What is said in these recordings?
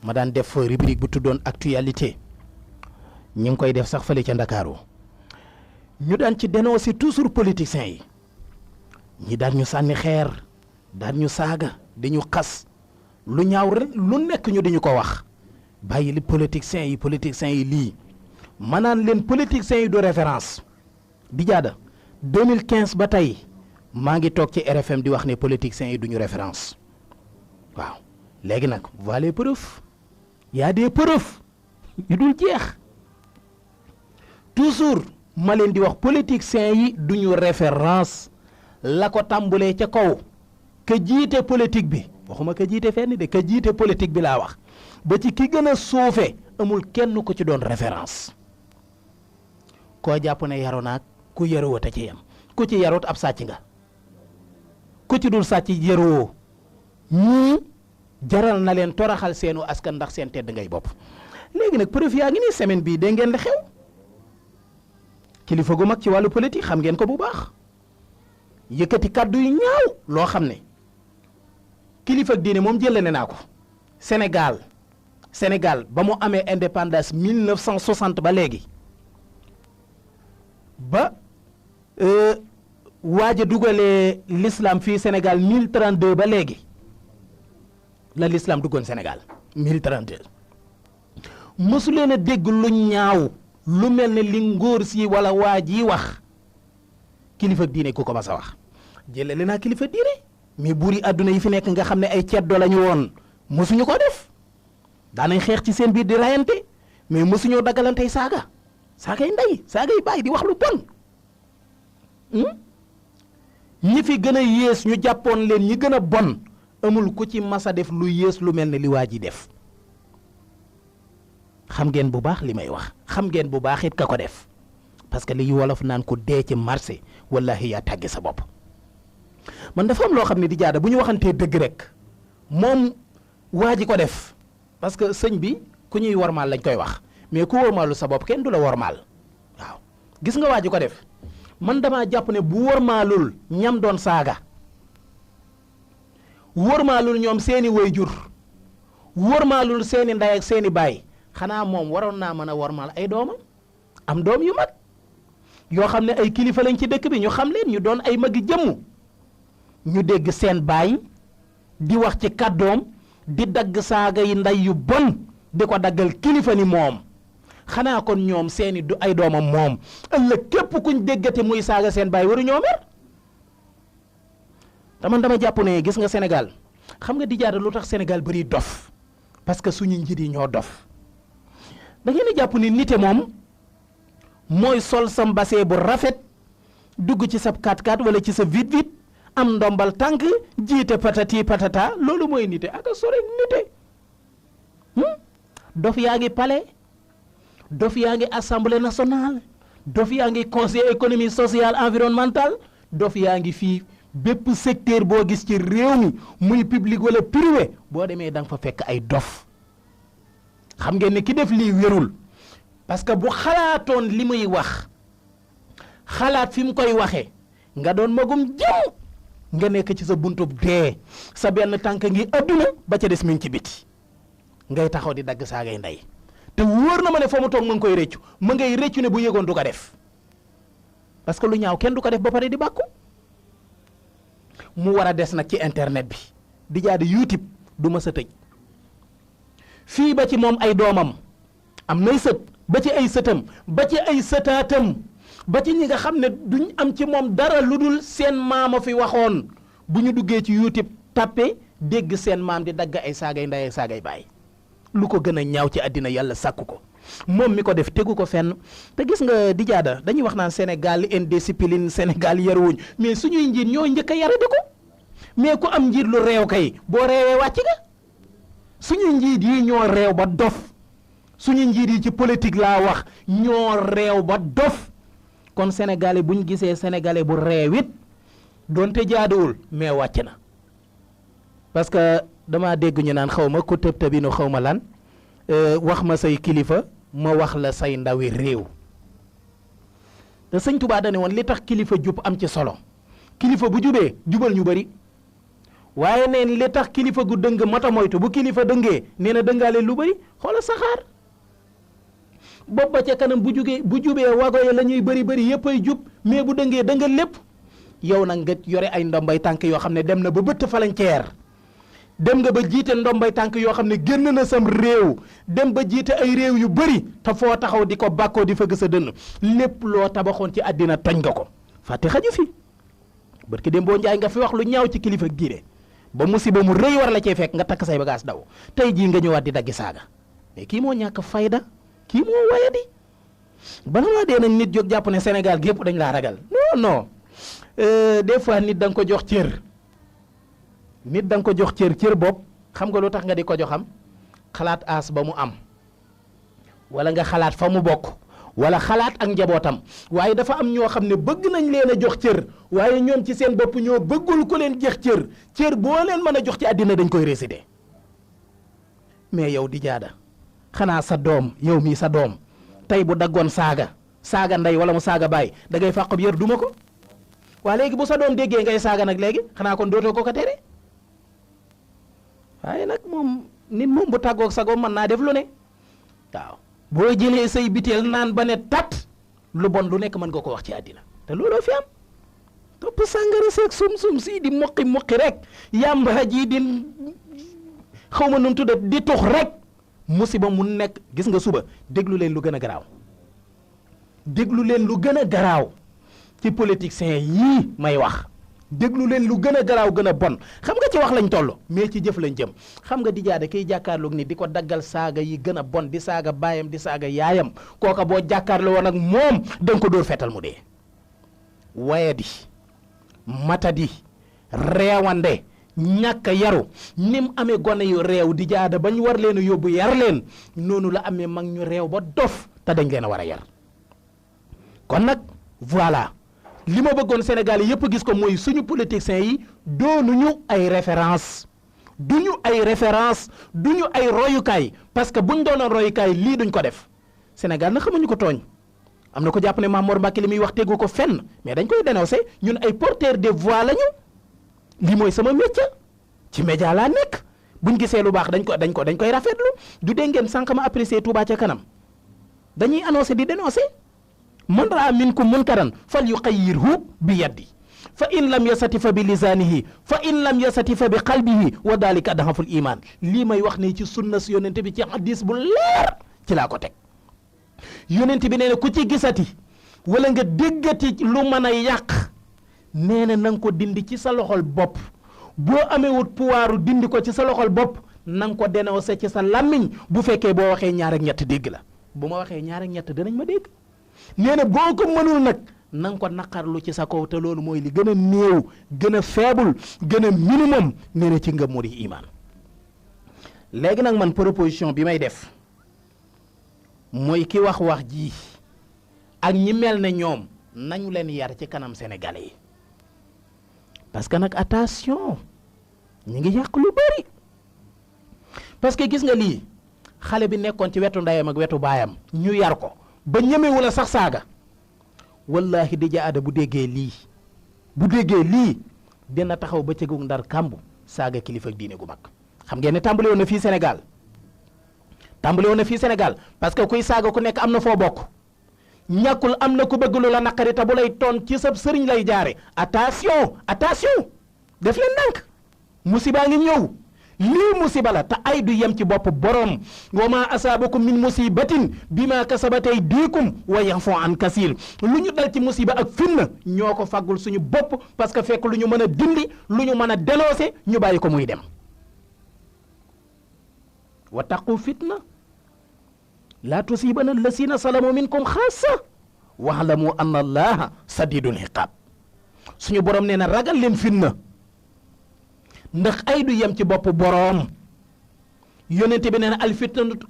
ma daan def rubrique bu tuddoon actualité ñu ngi koy def sax fële ca Ndakaaru ñu daan ci dénoncer toujours politiciens yi ñi daan ñu sànni xeer daan ñu saaga di ñu xas lu ñaaw rek lu nekk ñu di ñu ko wax bàyyi li politiciens yi lii ma naan leen politiciens yi du référence di jaada 2015 ba tey maa ngi toog ci RFM di wax ne politiciens yi duñu référence waaw léegi nag voilà les preuves y a des preuves yu dul jeex toujours ma leen di wax politiciens yi duñu référence la ko tàmbulee ca kaw ka jiite politique bi waxuma ka jiite fenn de ka jiite politique bi laa wax ba ci ki gën a suufe amul kenn ko ci doon référence koo jàpp ne yaru naag ku yaruwoo te ci yem ku ci yarut ab sàcc nga ku ci dul sàcc yaruwoo ñii jaral na leen toraxal seenu askan ndax seen tedd ngay bopp léegi nag preuve yaa ngi nii semaine bii dégg ngeen li xew kilifa gu mag ci wàllu politique xam ngeen ko bu baax yëkkati kàddu yu ñaaw loo xam ne kilifa ak diine moom jëlee naa ko Sénégal ba mu amee indépendance 1960 ba léegi ba waaj a dugalee l'islam fii Sénégal 1032 ba léegi la l'islam duggoon Sénégal 1032 mësu leen a dégg lu ñaaw lu mel ne li ngóor si wala waaj yi wax kilifa diine ku ko mas a wax jëlale naa kilifa diine mais buur yi àdduna yi fi nekk nga xam ne ay ceddo la ñu woon mësuñu ko def daanañ xeex ci seen biir di rayante mais mësuñoo daggalantey saagay ndey saagay baay di wax lu bon ñi fi gën a yées ñu jàppoon leen ñi gën a bon amul ku ci masa def lu yées lu mel ne li waa ji def xam ngeen bu baax li may wax xam ngeen bu baax it ka ko def parce que li wolof naan ko dee ci marché wallahi yaa tàgge sa bopp man dafa am loo xam ne di jaada bu ñu waxantee dëgg rek moom waa ji ko def parce que sëñ bi ku ñuy wormaal lañ koy wax mais ku wormaalu sa bopp kenn du la wormaal waaw gis nga waa ji ko def man damaa jàpp ne bu wormaalul ñam doon saaga wormaalul ñoom seeni waajur wormaalul seeni ndey ak seeni baay xanaa moom waroon naa mën a wormaal ay doomam am doom yu mag yoo xam ne ay kilifa lañ ci dëkk bi ñu xam leen ñu doon ay magi jëmm ñu dégg seen baay di wax ci kàddoom di dagg saaga yi ndey yu bon di ko daggal kilifa ni moom xanaa kon ñoom seeni du ay doomam moom ëllëg képp kuñ déggate muy saaga seen baay waru ñoo mer te man dama jàpp ne gis nga Sénégal xam nga di jaada lu tax Sénégal bari dof parce que suñu njiit yi ñoo dof da ngeen di jàpp ni nite moom mooy sol sa mbase bu rafet dugg ci sa 4x4 wala ci sa vite am ndombal tànk jiite patati patata loolu mooy nite ak a sore nite dof yaa ngi palais dof yaa ngi assemblée nationale dof yaa ngi conseil économique social environnemental dof yaa ngi fii bépp secteur boo gis ci réew mi muy public wala privé boo demee da nga fa fekk ay dof xam ngeen ne ki def lii wérul parce que bu xalaatoon li muy wax xalaat fi mu koy waxee nga doon magum jëm nga nekk ci sa buntub dee sa benn tànk ngi adduna ba ca des mi ngi ci biti ngay taxaw di dagg saa ngay ndey te wóor na ma ne foo mu toog ma ngi koy rëccu ma ngay rëccu ne bu yëgoon du ko def parce que lu ñaaw kenn du ko def ba pare di bàkku mu war a des nag ci internet bi di jaadi YouTube du ma sa tëj fii ba ci moom ay doomam am nay sët ba ci ay sëtam ba ci ay sëtaatam ba ci ñi nga xam ne duñ am ci moom dara lu dul seen maama fi waxoon bu ñu duggee ci YouTube tàppe dégg seen maam di dagg ay saagay ndey ay saagay baay lu ko gën a ñaaw ci àddina yàlla sàkku ko moom mi ko def tegu ko fenn te gis nga di jaada dañuy wax naan Sénégal indiscipline Sénégal yaruwuñ mais suñuy njiit ñoo njëkk a yare di ko mais ku am njiit lu réew kay boo réewee wàcc nga suñuy njiit yi ñoo réew ba dof suñu njiit yi ci politique laa wax ñoo réew ba dof kon sénégalais bu ñu gisee sénégalais bu réew it doonte jaaduwul mais wàcc na parce que damaa dégg ñu naan xaw ma ku tëb tëbinu xaw ma lan wax ma say kilifa ma wax la say ndawi réew te sëñ Tuubaa dane woon li tax kilifa jub am ci solo kilifa bu jubee jubal ñu bari waaye neen li tax kilifa gu dëng mata moytu bu kilifa dëngee nee na dëngaale lu bëri xoola saxaar bopp ba ca kanam bu jubee wago ya la ñuy bëri yëpp ay jub mais bu dëngee dëngal lépp yow nag nga yore ay ndombay tànk yoo xam ne dem na ba bëtt falanceer dem nga ba jiite ndombay tànk yoo xam ne génn na sam réew dem ba jiite ay réew yu bëri te foo taxaw di ko bàkkoo di fëgg sa dënn lépp loo tabaxoon ci àddina toñ nga ko fàtte xaju fi barki dem boo njaay nga fi wax lu ñaaw ci kilifa diine ba musiba mu rëy war la cee fekk nga takk say bagaas daw tey jii nga ñëwaat di daggi saaga mais kii moo ñàkk fayda kii moo wayadi bala maa dee nag nit jóg jàpp ne Sénégal gépp dañ laa ragal non des fois nit da nga ko jox cër nit da nga ko jox cër bopp xam nga lu tax nga di ko joxam xalaat aas ba mu am wala nga xalaat fa mu bokk wala xalaat ak njabootam waaye dafa am ñoo xam ne bëgg nañ leen a jox cër waaye ñoom ci seen bopp ñoo bëggul ko leen jeex cër boo leen mën a jox ci àddina dañ koy résider mais yow di jaada xanaa sa doom yow mii sa doom tey bu daggoon saaga ndey wala mu saaga baay da ngay fàq yër duma ko waa léegi bu sa doom déggee ngay saaga nag léegi xanaa kon dootoo ko tere waaye nag moom nit moom bu tàggoog sagoom mën naa def lu ne waaw boo jëlee say biteel naan ba ne tat lu bon lu nekk mën nga ko wax ci àddina te looloo fi am topp sàngara seeg sum si di muqi rek yàmba ji di xaw ma nu mu tuddat di tux rek musiba mu nekk gis nga suba déglu leen lu gën a garaaw déglu leen lu gën a garaaw ci politiciens yii may wax déglu leen lu gën a garaaw gën a bon xam nga ci wax lañ toll mais ci jëf lañ jëm xam nga di jaade kiy jàkkaarloog ni di ko daggal saaga yi gën a bon di saaga baayam di saaga yaayam kooka boo jàkkaarloo woon ak moom danga ko dóor fetal mu dee wayadi matadi reewande ñàkk yaru ni mu amee gone yu réew di jaada bañ war leen a yóbbu yar leen noonu la amee mag ñu réew ba dof te dañ leen a war a yar kon nag voilà li ma bëggoon Sénégal yëpp gis ko mooy suñu politiciens yi doonuñu ay référence duñu ay royukaay parce que buñ doonoon royukaay lii duñ ko def Sénégal na xamuñu ko tooñ am na ko jàpp ne Mame Mor Mbacke li muy wax tegu ko fenn mais dañ koy dénoncer ñun ay porteurs de voix lañu lii mooy sama métier ci média laa nekk buñ gisee lu baax dañ koy rafetlu du dégg ngeen sànq ma apprécier Touba ca kanam dañuy annoncer di dénoncer man raa minkum munkaran fal yuxayyirhu bi yadi fa in lam yasati fa bi lisaanihi fa in lam yasati fa bi qalbihi wa dalika adhaful iman lii may wax nii ci sunna si yonente bi ci hadis bu leer ci laa ko teg yonente bi nee na ku ci gisati wala nga déggati lu mën a yàq nee na nga ko dindi ci sa loxol bopp boo amewut pouvoiru dindi ko ci sa loxol bopp na nga ko dénoncé ci sa làmmiñ bu fekkee boo waxee ñaar ak ñett dégg la bu ma waxee ñaar ak ñett dinañ ma dégg nee na boo ko mënul nag na nga ko naqarlu ci sa kaw te loolu mooy li gën a néew gën a faible gën a minimum nee na ci ngëm mu di iman léegi nag man proposition bi may def mooy ki wax ji ak ñi mel ne ñoom nañu leen yar ci kanam sénégalais yi parce que nag attention ñi ngi yàq lu bari parce que gis nga lii xale bi nekkoon ci wetu ndeyam ak wetu baayam ñu yar ko ba ñemewu la sax saaga wallahi di jaada bu déggee lii dina taxaw ba cëgu ndar kàmbu saaga kilifa diine gu mag xam ngeen ne tàmbali woon na fii Sénégal parce que kuy saaga ku nekk am na foo bokk ñàkkul am na ku bëgg lu la naqari te bu lay toon ci sa sëriñ lay jaare attention def leen ndànk musiba ngi ñëw lii musiba la te ay du yem ci bopp borom wa ma asaabakum min musibatin bima kasabatay diikum wa yafu an kasir lu ñu dal ci musiba ak fitna ñoo ko faggul suñu bopp parce que fekk lu ñu mën a dindi lu ñu mën a dénoncer ñu bàyyi ko muy dem wa taqu fitna la tusibana allasina salamu minkum xaasa waalamu anna allaha sadidul iqab suñu borom nee na ragal leen fitna ndax ay du yem ci bopp boroom yonente bi nee na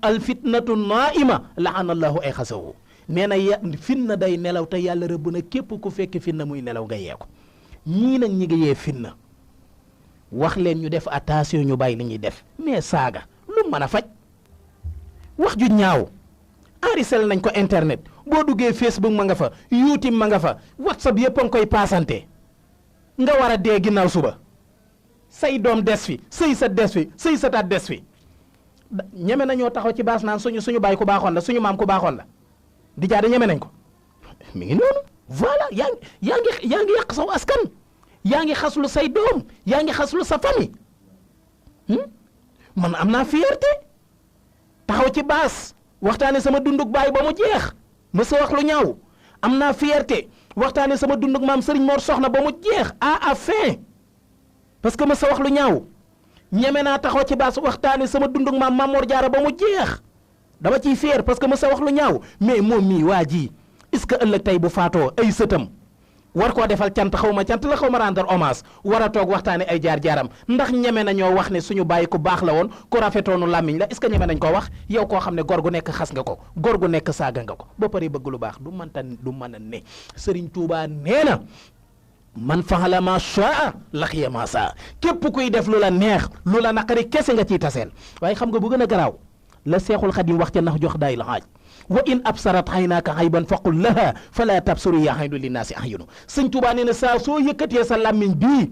alfitnatu naima laana allahu ay xasawu nee na fitna day nelaw te yàlla rëbb na képp ku fekk fitna muy nelaw nga yee ko ñii nag ñi ngi yee fitna wax leen ñu def attention ñu bàyyi li ñuy def mais saaga lu mën a faj wax ju ñaaw enregistré nañ ko internet boo duggee Facebook ma nga fa YouTube ma nga fa WhatsApp yëpp a ngi koy paasante nga war a dee ginnaaw suba say doom des fi sëy sa des fi sëy sa taat des fi ñeme nañoo taxaw ci baas naan suñu baay ku baaxoon la suñu maam ku baaxoon la di jaade ñeme nañ ko mi ngi noonu voilà yaa ngi yàq saw askan yaa ngi xaslu say doom yaa ngi xaslu sa famille man am naa fierté taxaw ci baas waxtaane sama dunduk baay ba mu jeex ma sa wax lu ñaaw am naa fierté waxtaane sama dunduk maam Serigne Mor Soxna ba mu jeex à fin parce que ma sa wax lu ñaaw ñeme naa taxaw ci baas waxtaane sama dunduk maam Mamor Jaara ba mu jeex dama ciy fier parce que ma sa wax lu ñaaw mais moom mii waa ji est-ce que ëllëg tey bu faatoo ay sëtam war koo defal cant xaw ma cant la xaw ma rendre hommage war a toog waxtaane ay jaar-jaaram ndax ñeme nañoo wax ne suñu bàyyi ku baax la woon ku rafetoonu làmmiñ la est-ce que ñeme nañ koo wax yow koo xam ne góor gu nekk xas nga ko góor gu nekk saaga nga ko ba pare bëgg lu baax du mën a ne Serigne Touba nee na man faala ma shaa laqiya ma saa képp kuy def lu la neex lu la naqari kese nga ciy taseel waaye xam nga bu gën a garaaw la Seexul Xadim wax ca nax jox daay la xaaj wa in absarat xaynaaka xayban faqul laha fala tabsuri yaa xaynu linnaasi ahyunu sëñ Tuubaa nee na saa soo yëkkatee sa làmmiñ bii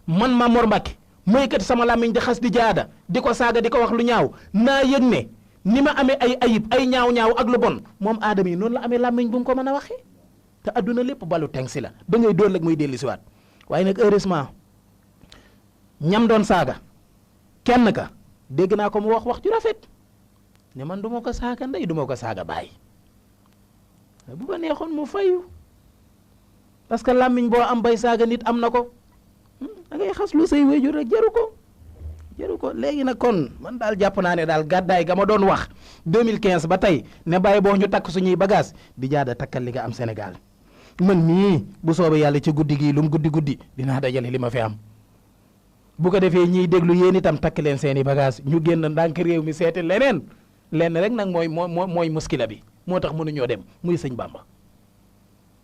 man Mamor Mbàkke ma yëkkati sama làmmiñ di xas di jaada di ko saaga di ko wax lu ñaaw naa yëg ne ni ma amee ay ayib ay ñaaw-ñaaw ak lu bon moom aadama yi noonu la amee làmmiñ bu mu ko mën a waxee te adduna lépp balu teng si la ba ngay dóor lag muy dellu siwaat waaye nag heureusement ñam doon saaga kenn ka dégg naa ko mu wax ju rafet ne man du ma ko saaga ndey du ma ko saaga baay bu ko neexoon mu fayu parce que làmmiñ boo am bay saaga nit am na ko da ngay xas lu say wéjur rek jaru ko léegi nag kon man daal jàpp naa ne daal gàddaay ga ma doon wax 2015 ba tey ne bàyyi boo ñu takk suñuy bagage di jaada takkal li nga am Sénégal man mii bu soobee yàlla ci guddi gii lu mu guddi dinaa dajale li ma fi am bu ko defee ñiy déglu yéen itam takk leen seeni bagage ñu génn ndànk réew mi seeti lenn rek nag mooy muskila bi moo tax mënuñoo dem muy sëñ Bamba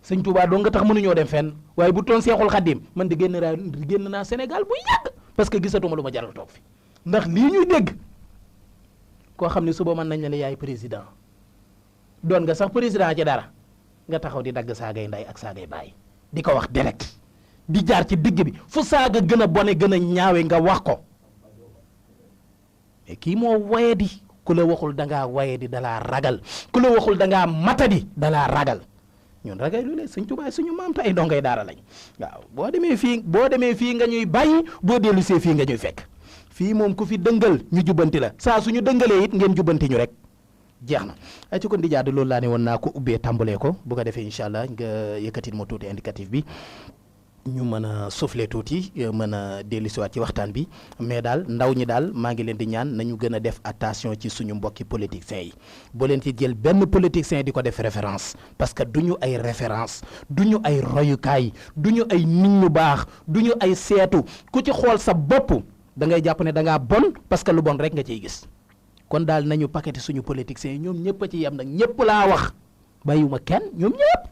sëñ Touba doo nga tax mënuñoo dem fenn waaye bu toon Seexul Xadim man di génn naa Sénégal bu yàgg parce que gisatuma lu ma jaral toog fi ndax lii ñuy dégg koo xam ne suba mën nañ ne yaay président doon nga sax président ci dara nga taxaw di dagg saagay nday ak saagay baay di ko wax direct di jaar ci digg bi fu saaga gën a bone gën a ñaawe nga wax ko mais kii moo waye di ku la waxul dangaa waye di dalaa ragal ku la waxul dangaa matadi dalaa ragal ñun ragal lu leen sëñ Tuubaa suñu maam te ay ndongay daara lañ waaw boo demee fii nga ñuy bàyyi boo dellu see fii nga ñuy fekk fii moom ku fi dëngal ñu jubbanti la saa suñu dëngalee it ngeen jubbanti ñu rek jeex na ay ci kon di jaadu loolu laa ne woon naa ko ubbee tàmbalee ko bu ko defee incha allah nga yëkkatit ma tuuti indicatif bi ñu mën a souffler tuuti mën a dellusiwaat ci waxtaan bi mais daal ndaw ñi daal maa ngi leen di ñaan nañu gën a def attention ci suñu mbokki politiciens yi boo leen ci jël benn politicien di ko def référence parce que du ñu ay référence du ñu ay royukaay du ñu ay nit ñu baax du ñu ay seetu ku ci xool sa bopp da ngay jàpp ne da ngaa bon parce que lu bon rek nga ciy gis kon daal nañu paqueté suñu politiciens yi ñoom ñëpp a ci yem nag ñëpp laa wax bàyyiwuma kenn ñoom ñëpp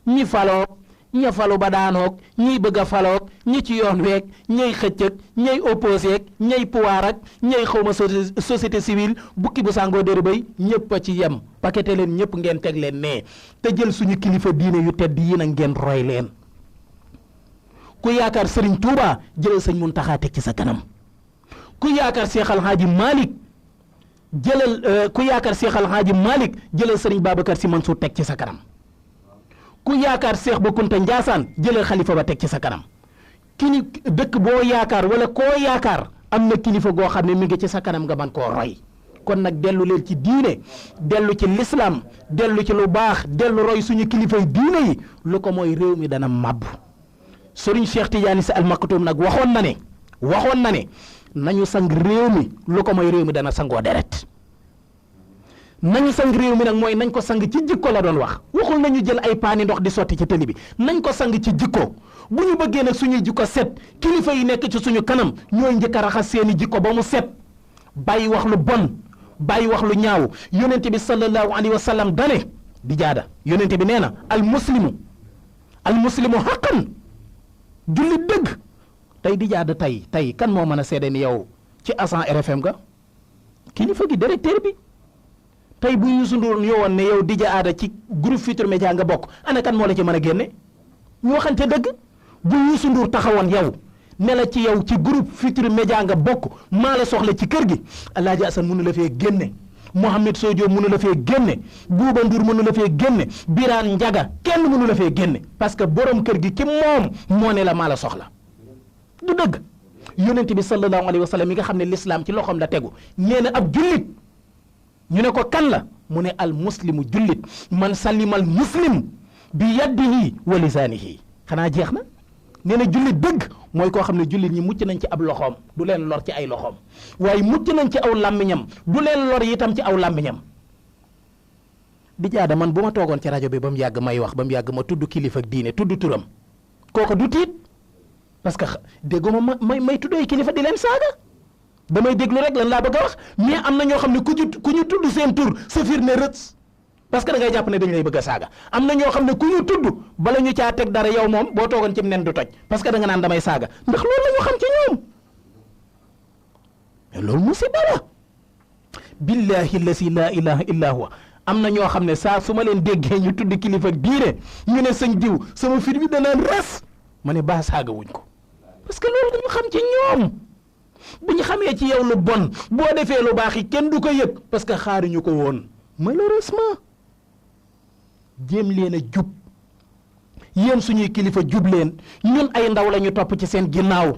ñi faloo ña falu ba daanoog ñiy bëgg a faloog ñi ci yoon weeg ñay xëccëg ñay opposé ak ñay pouvoir ak ñay xawma société civile bukki bu sàngoo déri bay ñëpp a ci yem paqueté leen ñëpp ngeen teg leen nee te jël suñu kilifa diine yu tedd yi nag ngeen roy leen ku yaakaar Serigne Touba jëlal sëñ Muntaxa teg ci sa kanam ku yaakaar Cheikh Al Hadji Malick jëlal Serigne Babacar Sy Mansour teg ci sa kanam ku yaakaar Seex Ba Kunta Njaasaan jëlal xalifa ba teg ci sa kanam dëkk boo yaakaar wala koo yaakaar am na kilifa goo xam ne mi ngi ci sa kanam nga man koo roy kon nag dellu leen ci diine dellu ci lislaam dellu ci lu baax dellu roy suñu kilifay diine yi lu ko mooy réew mi dana màbb Sëriñ Cheikh Tidiane Sy Al Maktoum nag waxoon na ne nañu sang réew mi lu ko mooy réew mi dana sangoo deret nañu sang réew mi nag mooy nañ ko sang ci jikko la doon wax waxul nañu jël ay paani ndox di sotti ci tëli bi nañ ko sang ci jikko bu ñu bëggee nag suñuy jikko set kilifa yi nekk ci suñu kanam ñooy njëkk a raxas seeni jikko ba mu set bàyyi wax lu bon bàyyi wax lu ñaaw yonente bi sallallahu alayhi wa sallam dane di jaada yonente bi nee na al muslimu haqqan julli dëgg tey di jaada tey kan moo mën a seede ni yow ci Assane RFM ga kilifa gi directeur bi tey bu Youssou Ndour ñëwoon ne yow Dj Ada ci groupe Futurs Médias nga bokk ana kan moo la ci mën a génne ñu waxante dëgg bu Youssou Ndour taxawoon yow ne la ci yow ci groupe Futurs Médias nga bokk maa la soxla ci kër gi Alaaji Asan mënu la fee génne Mohamed Sodio mënu la fee génne Buuba Ndur mënu la fee génne Biraan Njaga kenn mënu la fee génne parce que borom kër gi ci moom moo ne la maa la soxla du dëgg yonent bi sallallahu alayhi wa sallam yi nga xam ne l'islam ci loxoom la tegu nee na ab jullit ñu ne ko kan la mu ne al muslimu jullit man sallimal muslim bi yadihi wa lisaanihi xanaa jeex na nee na jullit dëgg mooy koo xam ne jullit ñi mucc nañ ci ab loxoom du leen lor ci ay loxoom waaye mucc nañ ci aw làmmiñam du leen lor itam ci aw làmmiñam di jaada man bu ma toogoon ci rajo bi ba mu yàgg may wax ba mu yàgg ma tudd kilifa ak diine tudd turam kooku du tiit parce que dégguma may tuddooy kilifa di leen saaga damay déglu rek lan laa bëgg a wax mais am na ñoo xam ne ku ñu tudd seen tur sa fiir ne rëts parce que da ngay jàpp ne dañu lay bëgg a saaga am na ñoo xam ne ku ñu tudd bala ñu caa teg dara yow moom boo toogoon ci nen du toj parce que da nga naan damay saaga ndax loolu la ñu xam ci ñoom mais loolu musiba la billahi lasi la ilaha illa huwa am na ñoo xam ne saa su ma leen déggee ñu tudd kilifa diine ñu ne sëñ diw sama fit bi danaan res ma ne baa saaga wuñ ko parce que loolu dañu xam ci ñoom bu ñu xamee ci yow lu bon boo defee lu baax yi kenn du ko yëg parce que xaaruñu ko woon malheureusement jéem leen a jub yéen suñuy kilifa jub leen ñun ay ndaw la ñu topp ci seen ginnaaw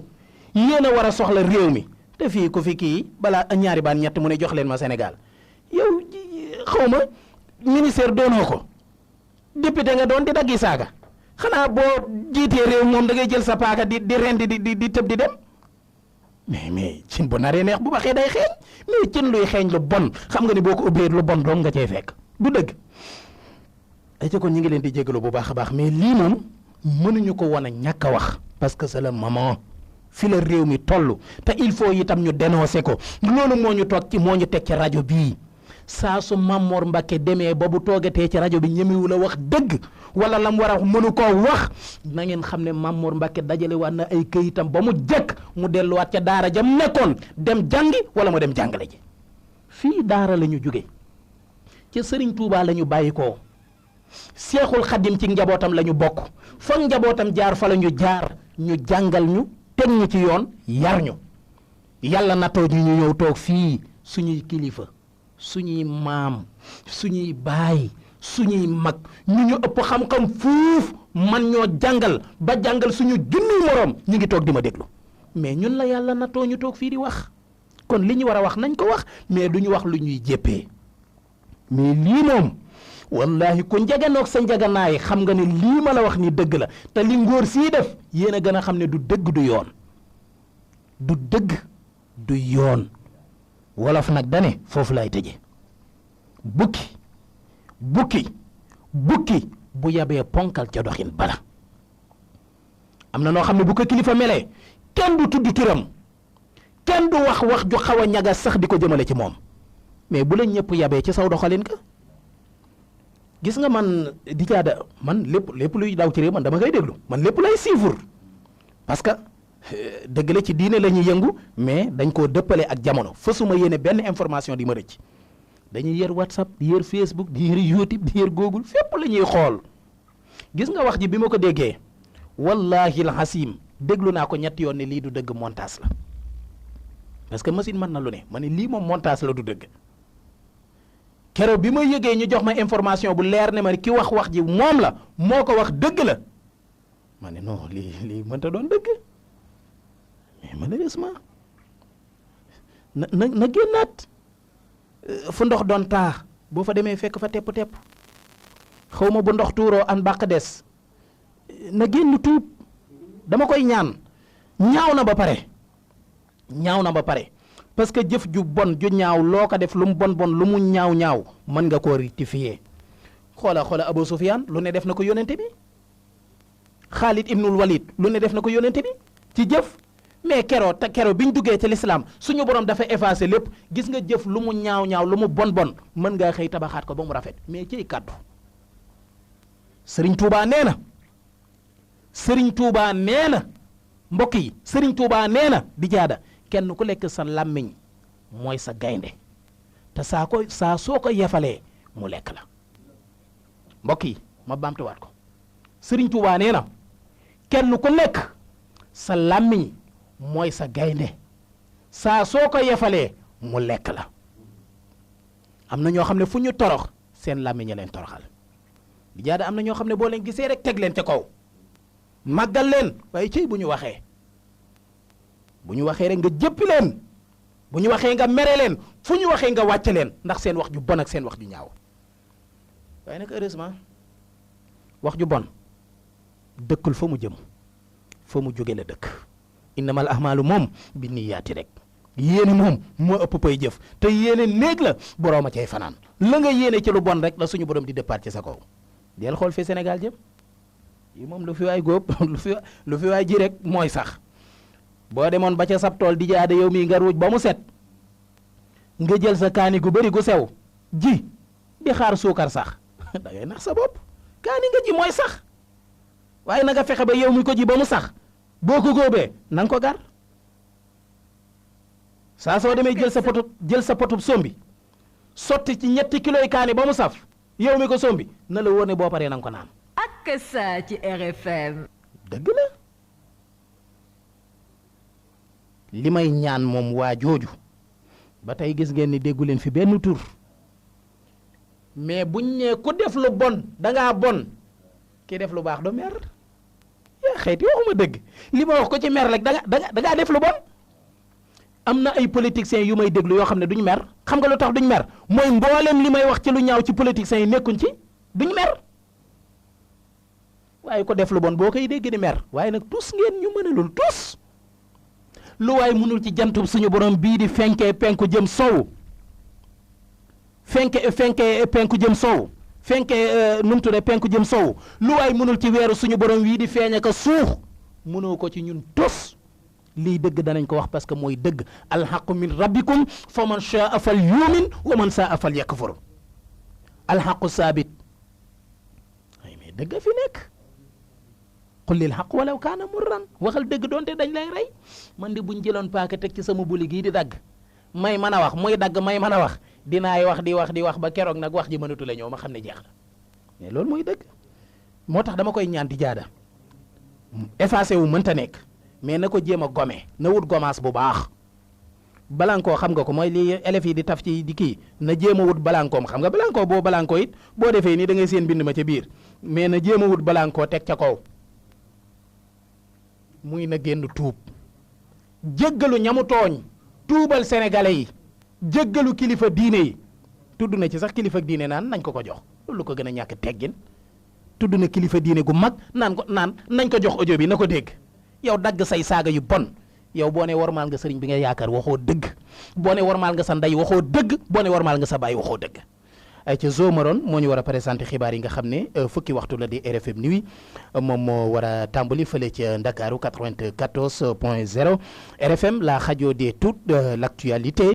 yéen a war a soxla réew mi te fii ku fi kii balaa ñaari baan ñett mu ne jox leen ma Sénégal yow xaw ma ministère doonoo ko député nga doon di daggi saaga xanaa boo jiitee réew moom da ngay jël sa paaka di rendi di tëb di dem mais cin bu naree neex bu baxee day xeeñ mais cin luy xeeñ lu bon xam nga ni boo ko ubbee lu bon doom nga cay fekk du dëgg ay ca kon ñi ngi leen di jégalu bu baax a baax mais lii moom mënuñu ko wan a ñàkk a wax parce que c'est le moment fi la réew mi toll te il faut itam ñu dénoncer ko loolu moo ñu toog ci moo ñu teg ci rajo bii saa su Mamor Mbacke demee ba bu toogatee ci rajo bi ñemewu la wax dëgg wala lam war a mënu koo wax na ngeen xam ne Mamor Mbacke dajale waat na ay këyitam ba mu jëkk mu delluwaat ca daara jam nekkoon dem jàngi wala mu dem jàngale ji fii daara la ñu jóge ca Serigne Touba la ñu bàyyi koo Seexul Xadim ci njabootam la ñu bokk foog njabootam jaar fa la ñu jaar ñu jàngal ñu teg ñu ci yoon yar ñu yàlla nattoo ñu ñëw toog fii suñuy kilifa suñuy maam suñuy baay suñuy mag ñu ëpp xam-xam fuuf man ñoo jàngal ba jàngal suñu junniy moroom ñu ngi toog di ma déglu mais ñun la yàlla nattoo ñu toog fii di wax kon li ñu war a wax nañ ko wax mais du ñu wax lu ñuy jéppee mais lii moom wallahi ku njaganoog sa njaganaay xam nga ne lii ma la wax ni dëgg la te li ngóor sii def yéen a gën a xam ne du dëgg du yoon du dëgg du yoon wolof nag dane foofu lay tëje bukki bu yabee ponkal ca doxin bala am na noo xam ne bu ko kilifa melee kenn du tudd turam kenn du wax ju xaw a ñaga sax di ko jëmale ci moom mais bu leen ñëpp yabee ci saw doxalin ka gis nga man di jaada man lépp luy daw ci réew man dama koy déglu man lépp lay siifur parce que dëgg la ci diine la ñuy yëngu mais dañ koo dëppale ak jamono fasuma yéene benn information di ma rëcc dañuy yër WhatsApp di yër Facebook di yër YouTube di yër Google fépp la ñuy xool gis nga wax ji bi ma ko déggee wallahi alhasim déglu naa ko ñetti yoon ne lii du dëgg montage la parce que machine mën na lu ne ma ne lii moom montage la du dëgg keroog bi ma yëgee ñu jox ma information bu leer ne ma ki wax ji moom la moo ko wax dëgg la ma ne non lii mënta doon dëgg mais malheureusement na génnaat fu ndox doon taa boo fa demee fekk fa tepp xaw ma bu ndox tuuroo an bàq des na génn tuub dama koy ñaan ñaaw na ba pare parce que jëf ju bon ju ñaaw loo ko def lu mu bon lu mu ñaaw mën nga koo rectifier xoola Abu Sufyaan lu ne def na ko yonente bi Xaalid ibnul Walid lu ne def na ko yonente bi ci jëf mais kero biñ duggee ci l'islam suñu borom dafa effacé lépp gis nga jëf lu mu ñaaw lu mu bon mën ngaa xëy tabaxaat ko ba mu rafet mais ciy kàddu Sëriñ Tuubaa nee na mbokk yi Sëriñ Tuubaa nee na di jaada kenn ku lekk sa làmmiñ mooy sa gaynde te saa soo ko yefalee mu lekk la mbokk yi ma baamtuwaat ko Sëriñ Tuubaa nee na kenn ku nekk sa làmmiñ mooy sa gaynde saa soo ko yefalee mu lekk la. am na ñoo xam ne fu ñu torox seen làmmiñ leen toroxal di jaada am na ñoo xam ne boo leen gisee rek teg leen ca kaw màggal leen waaye cëy bu ñu waxee rek nga jëppi leen bu ñu waxee nga mere leen fu ñu waxee nga wàcce leen ndax seen wax ju bon ak seen wax ju ñaaw waaye nag heureusement wax ju bon dëkkul fa mu jëm fa mu jóge la dëkk innamal ahmaalu moom bi niyaati rek yéene moom moo ëpp pay jëf te yéene néeg la boroom a cay fanaan la nga yéene ci lu bon rek la suñu borom di départ ci sa kaw del xool fi Sénégal jëm yi moom lu fi waay góob lu fi waay ji rek mooy sax boo demoon ba ca sab tool di jaada yow mii nga ruuj ba mu set nga jël sa kaani gu bëri gu sew ji di xaar suukar sax da ngay nax sa bopp kaani nga ji mooy sax waaye na nga fexe ba yow mi ko ji ba mu sax boo ko góobee na nga ko gar saa soo demee jël sa potub sombi sotti ci 3 kilos kaani ba mu saf yow mi ko sombi na la wóor ne boo paree na nga ko naan. ak saa ci RFM. dëgg la li may ñaan moom waa jooju ba tey gis ngeen ni déggu leen fi benn tur mais buñ nee ku def lu bon dangaa bon ki def lu baax do mer yaa xeeti waxuma dëgg li ma wax ko ci mer rek dangaa def lu bon. am na ay politiciens yu may déglu yoo xam ne duñ mer xam nga lu tax duñ mer mooy mboolem li may wax ci lu ñaaw ci politiciens yi nekkuñ ci duñ mer waaye ko def lu bon boo koy dégg di mer waaye nag tus ngeen ñu mënalul tus lu waaye mënul ci jantub suñu borom bii di fenkee penku jëm sow fenkee penku jëm sow fenkee nu mu tuddee penku jëm sow lu waay mënul ci weeru suñu borom wii di feeñ ak a suux mënoo ko ci ñun tus lii dëgg danañ ko wax parce que mooy dëgg alxaqu min rabbikum fa man shaa fal yumin wa man saa fal yakfur alxaqu saabit ay mais dëgg fi nekk qul lil xaq walaw kaana murran waxal dëgg doonte dañ lay rey man de buñ jëloon paaka teg ci sama buli gii di dagg may mën a wax muy dagg may mën a wax dinaay wax di wax ba keroog nag wax ji mënatu la ñëw ma xam ne jeex na mais loolu mooy dëgg moo tax dama koy ñaan di jaada effacé wu mënta nekk mais na ko jéem a gome na wut gomaas bu baax balankoo xam nga ko mooy li élèves yi di taf ci di kii na jéem a wut balankoom xam nga balankoo boo balankoo it boo defee nii da ngay seen bind ma ca biir mais na jéem a wut balankoo teg ca kaw muy na génn tuub jéggalu ñamu tooñ tuubal sénégalais yi jéggalu kilifa diine yi tudd na ci sax kilifa diine naan nañ ko jox loolu ko gën a ñàkk teggin tudd na kilifa diine gu mag naan nañ ko jox audio bi na ko dégg yow dagg say saaga yu bon yow boo ne warmaal nga sëriñ bi nga yaakaar waxoo dëgg boo ne warmaal nga sa ndey waxoo dëgg boo ne warmaal nga sa baay waxoo dëgg ay ca Zo Maron moo ñu war a présenté xibaar yi nga xam ne fukki waxtu la di RFM nuit moom moo war a tàmbali fële ca Ndakaaru 94.0 RFM la radio de toute l'actualité